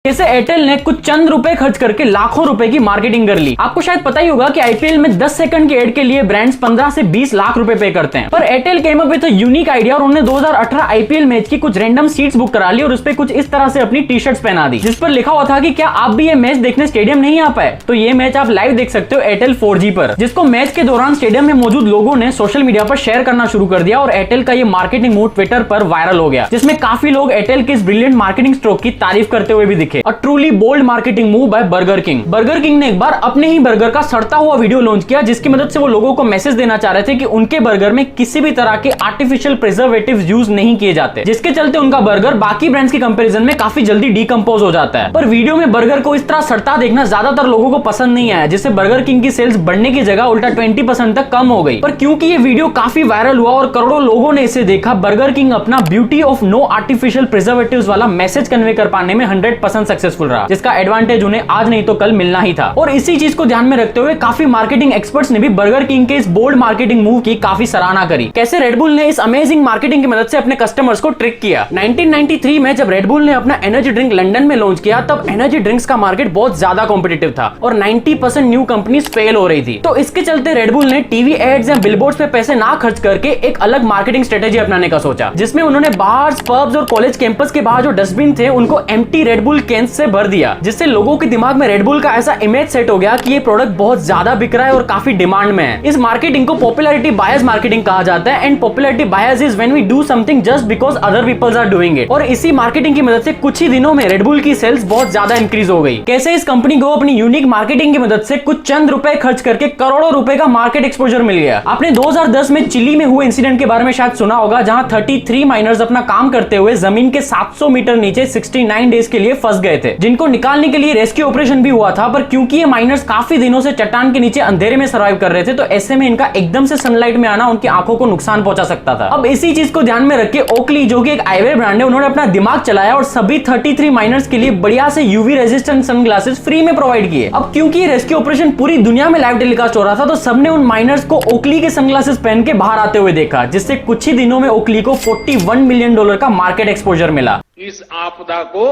जैसे एयरटेल ने कुछ चंद रुपए खर्च करके लाखों रुपए की मार्केटिंग कर ली। आपको शायद पता ही होगा कि आईपीएल में 10 सेकंड के एड के लिए ब्रांड्स 15 से 20 लाख रुपए पे करते हैं। पर Airtel came up with unique idea और उन्होंने 2018 आईपीएल मैच की कुछ रैंडम सीट्स बुक करा ली और उस पर कुछ इस तरह से अपनी टी शर्ट्स पहना दी, जिस पर लिखा हुआ था कि क्या आप भी ये मैच देखने स्टेडियम नहीं आ पाए तो ये मैच आप लाइव देख सकते हो एयरटेल 4G पर, जिसको मैच के दौरान स्टेडियम में मौजूद लोगों ने सोशल मीडिया पर शेयर करना शुरू कर दिया और एयरटेल का ये मार्केटिंग मूव ट्विटर पर वायरल हो गया, जिसमें काफी लोग एयरटेल के इस ब्रिलियंट मार्केटिंग स्ट्रोक की तारीफ करते हुए भी दिखे। और truly bold marketing move by Burger King. Burger King ने एक बार अपने ही बर्गर का सड़ता हुआ वीडियो लॉन्च किया, जिसकी मदद से वो लोगों को मैसेज देना चाह रहे थे कि उनके बर्गर में किसी भी तरह के आर्टिफिशियल प्रिजर्वेटिव्स यूज नहीं किए जाते, जिसके चलते उनका बर्गर बाकी ब्रांड्स के कंपैरिजन में काफी जल्दी डिकम्पोज हो जाता है। पर वीडियो में बर्गर को इस तरह सड़ता देखना ज्यादातर लोगों को पसंद नहीं आया, जिससे बर्गर किंग की सेल्स बढ़ने की जगह उल्टा 20% तक कम हो गई। पर क्योंकि ये वीडियो काफी वायरल हुआ और करोड़ों लोगों ने इसे देखा, बर्गर किंग अपना beauty of no artificial preservatives वाला मैसेज कन्वे कर पाने में 100% सक्सेसफुल रहा, जिसका एडवांटेज उन्हें आज नहीं तो कल मिलना ही था। और इसी चीज को ध्यान में रखते हुए काफी मार्केटिंग एक्सपर्ट्स ने भी बर्गर किंग के इस बोल्ड मार्केटिंग मूव की काफी सराहना करी। कैसे रेडबुल ने इस अमेजिंग मार्केटिंग की मदद से अपने कस्टमर्स को ट्रिक किया। 1993 में जब रेडबुल ने अपना एनर्जी ड्रिंक लंदन में लॉन्च किया, तब एनर्जी ड्रिंक्स का मार्केट बहुत ज्यादा कॉम्पिटिटिव था और 90% न्यू कंपनीज फेल हो रही थी। तो इसके चलते रेडबुल ने टीवी एड्स या बिलबोर्ड्स पे पैसे ना खर्च करके एक अलग मार्केटिंग स्ट्रेटेजी अपनाने का सोचा, जिसमें उन्होंने बाहर, पब्स और कॉलेज कैंपस के बाहर जो डस्टबिन थे उनको एम्प्टी रेडबुल कैंस से भर दिया, जिससे लोगों के दिमाग में रेडबुल का ऐसा इमेज सेट हो गया कि ये प्रोडक्ट बहुत ज्यादा बिक रहा है और काफी डिमांड में है। इस मार्केटिंग को पॉपुलैरिटी बायस मार्केटिंग कहा जाता है and popularity bias is when we do something just because other peoples are doing it. और इसी मार्केटिंग की मदद से कुछ ही दिनों में रेडबुल की सेल्स बहुत ज्यादा इंक्रीज हो गई। कैसे इस कंपनी को अपनी यूनिक मार्केटिंग की मदद से कुछ चंद रुपए खर्च करके करोड़ों रुपए का मार्केट एक्सपोजर मिल गया। आपने 2010 में चिली में हुए इंसिडेंट के बारे में शायद सुना होगा, जहां 33 माइनर्स अपना काम करते हुए जमीन के 700 मीटर नीचे 69 डेज के लिए फंस गए थे, जिनको निकालने के लिए रेस्क्यू ऑपरेशन भी हुआ था। पर क्योंकि ये माइनर्स काफी दिनों से चट्टान के नीचे अंधेरे में सर्वाइव कर रहे थे, तो ऐसे में इनका एकदम से सनलाइट में आना उनकी आंखों को नुकसान पहुंचा सकता था। अब इसी चीज को ध्यान में रख के ओकली, जो कि एक आईवेयर ब्रांड है, उन्होंने अपना दिमाग चलाया और सभी 33 माइनर्स के लिए बढ़िया से यूवी रेजिस्टेंट सनग्लासेस फ्री में प्रोवाइड किए। अब क्योंकि रेस्क्यू ऑपरेशन पूरी दुनिया में लाइव टेलीकास्ट हो रहा था, तो सबने उन माइनर्स को ओकली के सनग्लासेस पहन के बाहर आते हुए देखा, जिससे कुछ ही दिनों में ओकली को $41 मिलियन का मार्केट एक्सपोजर मिला। इस आपदा को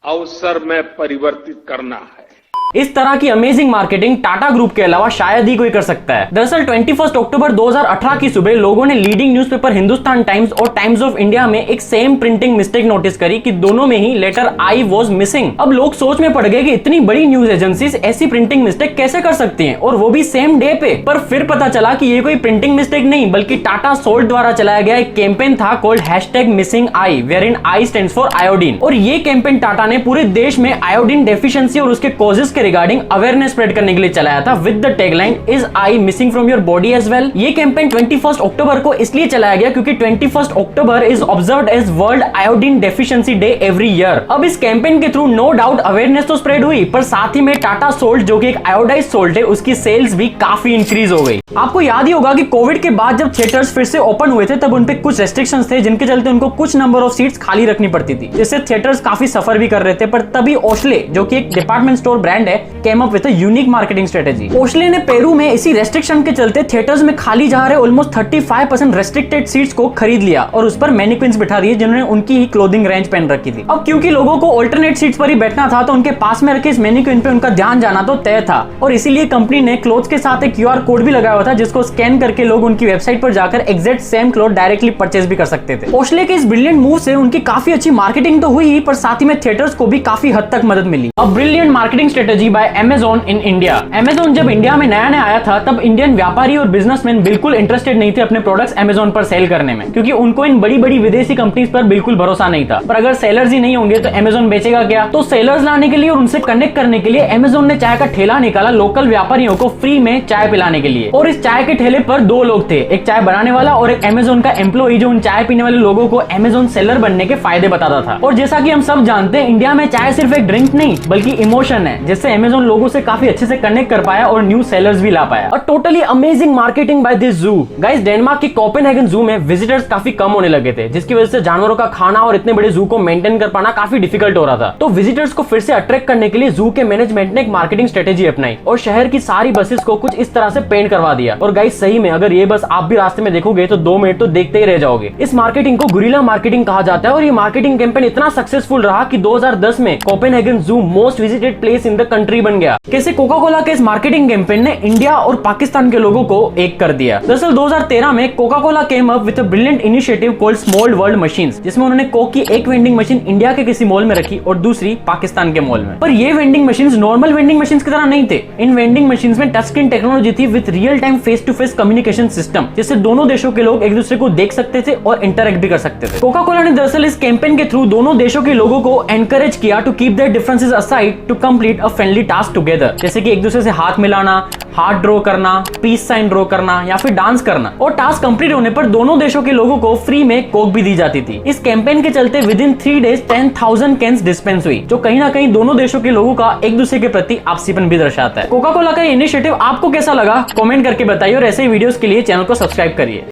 अवसर में परिवर्तित करना है। इस तरह की अमेजिंग मार्केटिंग टाटा ग्रुप के अलावा शायद ही कोई कर सकता है। दरअसल 21 अक्टूबर 2018 की सुबह लोगों ने लीडिंग न्यूज़पेपर हिंदुस्तान टाइम्स और टाइम्स ऑफ इंडिया में एक सेम प्रिंटिंग मिस्टेक नोटिस करी कि दोनों में ही लेटर आई वाज मिसिंग। अब लोग सोच में पड़ गए कि इतनी बड़ी न्यूज एजेंसीज ऐसी प्रिंटिंग मिस्टेक कैसे कर सकती हैं, और वो भी सेम डे पे। पर फिर पता चला कि ये कोई प्रिंटिंग मिस्टेक नहीं, बल्कि टाटा सोल्ट द्वारा चलाया गया एक कैंपेन था called #missing I, wherein I stands for iodine. और ये कैंपेन टाटा ने पूरे देश में आयोडीन डेफिशिएंसी और उसके कॉजेस के रिगार्डिंग अवेयरनेस स्प्रेड करने के लिए चलाया था, with the tagline is I missing from your body as well. ये कैंपेन 21 अक्टूबर को इसलिए चलाया गया क्योंकि 21 October is observed as world iodine deficiency day every year. अब इस कैंपेन के थ्रू नो डाउट अवेयरनेस तो स्प्रेड हुई, पर साथ ही में टाटा सोल्ट, जो कि एक आयोडाइज्ड सोल्ट है, उसकी सेल्स भी काफी इंक्रीज हो गई। आपको याद ही होगा कि कोविड के बाद जब थिएटर्स फिर से ओपन हुए थे, तब उन पे कुछ रेस्ट्रिक्शंस थे, जिनके चलते उनको कुछ नंबर ऑफ सीट्स खाली रखनी पड़ती थी, जिससे थिएटर्स काफी सफर भी कर रहे थे। पर तभी ओशले, जो कि एक डिपार्टमेंट स्टोर ब्रांड है, came up with a unique marketing strategy. Oechsle ने पेरू में इसी रेस्ट्रिक्शन के चलते थिएटर्स में खाली जा रहे ऑलमोस्ट 35% रेस्ट्रिक्टेड सीट्स को खरीद लिया और उस पर मैनिक्विन्स बिठा दिए, जिन्होंने उनकी ही क्लोथिंग रेंज पहन रखी थी। अब क्योंकि लोगों को अल्टरनेट सीट्स पर ही बैठना था, तो उनके पास में रखे इस मैनिक्विन पे उनका ध्यान जाना तो तय था, और इसीलिए कंपनी ने क्लोथ्स के साथ एक QR कोड भी लगाया हुआ था, जिसको स्कैन करके लोग उनकी वेबसाइट पर जाकर exact same cloth directly purchase भी कर सकते थे। ओशले के इस ब्रिलियंट मूव से उनकी काफी अच्छी मार्केटिंग तो हुई, पर साथ ही में थिएटर्स को भी काफी हद तक मदद मिली। अब brilliant marketing strategy by Amazon in India. Amazon जब इंडिया में नया आया था, तब इंडियन व्यापारी और बिजनेसमैन बिल्कुल इंटरेस्टेड नहीं थे अपने प्रोडक्ट्स Amazon पर सेल करने में, क्योंकि उनको इन बड़ी बड़ी विदेशी कंपनीज पर बिल्कुल भरोसा नहीं था। पर अगर सेलर्स ही नहीं होंगे तो Amazon बेचेगा क्या? तो सेलर्स लाने के लिए और उनसे कनेक्ट करने के लिए Amazon ने चाय का ठेला निकाला लोकल व्यापारियों को फ्री में चाय पिलाने के लिए। और इस चाय के ठेले पर दो लोग थे, एक चाय बनाने वाला और एक Amazon का एम्प्लॉई, जो उन चाय पीने वाले लोगों को Amazon सेलर बनने के फायदे बताता था। और जैसा कि हम सब जानते हैं, इंडिया में चाय सिर्फ एक ड्रिंक नहीं बल्कि इमोशन है, जिससे से अमेजोन लोगों से काफी अच्छे से कनेक्ट कर पाया और न्यू सेलर्स भी ला पाया। और totally amazing marketing by this जू। गाइस, डेनमार्क के कोपेनहेगन जू में विजिटर्स काफी कम होने लगे थे, जिसकी वजह से जानवरों का खाना और इतने बड़े जू को मेंटेन कर पाना काफी डिफिकल्ट हो रहा था। तो विजिटर्स को फिर से अट्रैक्ट करने के लिए जू के मैनेजमेंट ने एक मार्केटिंग स्ट्रेटेजी अपनाई और शहर की सारी बसेस को कुछ इस तरह से पेंट करवा दिया। और गाइस, सही में अगर ये बस आप भी रास्ते में देखोगे तो 2 मिनट तो देखते ही रह जाओगे। इस मार्केटिंग को गुरिल्ला मार्केटिंग कहा जाता है और ये मार्केटिंग कैंपेन इतना सक्सेसफुल रहा कि 2010 में कोपेनहेगन जू most visited place in the country बन गया। कैसे कोका कोला के इस मार्केटिंग कैंपेन ने इंडिया और पाकिस्तान के लोगों को एक कर दिया। दरअसल 2013 में Coca Cola came up with a brilliant initiative called small world machines, जिसमें उन्होंने कोक की एक वेंडिंग मशीन इंडिया के किसी मॉल में रखी और दूसरी पाकिस्तान के मॉल में। पर ये vending machines normal vending machines की तरह नहीं थे। इन वेंडिंग मशीन्स में टच स्क्रीन टेक्नोलॉजी थी with real time face to face communication system, जिससे दोनों देशों के लोग एक दूसरे को देख सकते थे और इंटरेक्ट भी कर सकते थे। कोका कोला ने दरअसल इस कैंपेन के थ्रू दोनों देशों के लोगों को एनकरेज किया to keep their differences aside to complete a friendly task together, जैसे कि एक दूसरे से हाथ मिलाना, हार्ट ड्रॉ करना, पीस साइन ड्रॉ करना या फिर डांस करना। और टास्क कंप्लीट होने पर दोनों देशों के लोगों को फ्री में कोक भी दी जाती थी। इस कैंपेन के चलते with in 3 days 10,000 cans dispense हुई, जो कहीं ना कहीं दोनों देशों के लोगों का एक दूसरे के प्रति आपसीपन भी दर्शाता है। कोका कोला का इनिशिएटिव आपको कैसा लगा कमेंट करके बताइए और ऐसे ही वीडियोस के लिए चैनल को सब्सक्राइब करिए।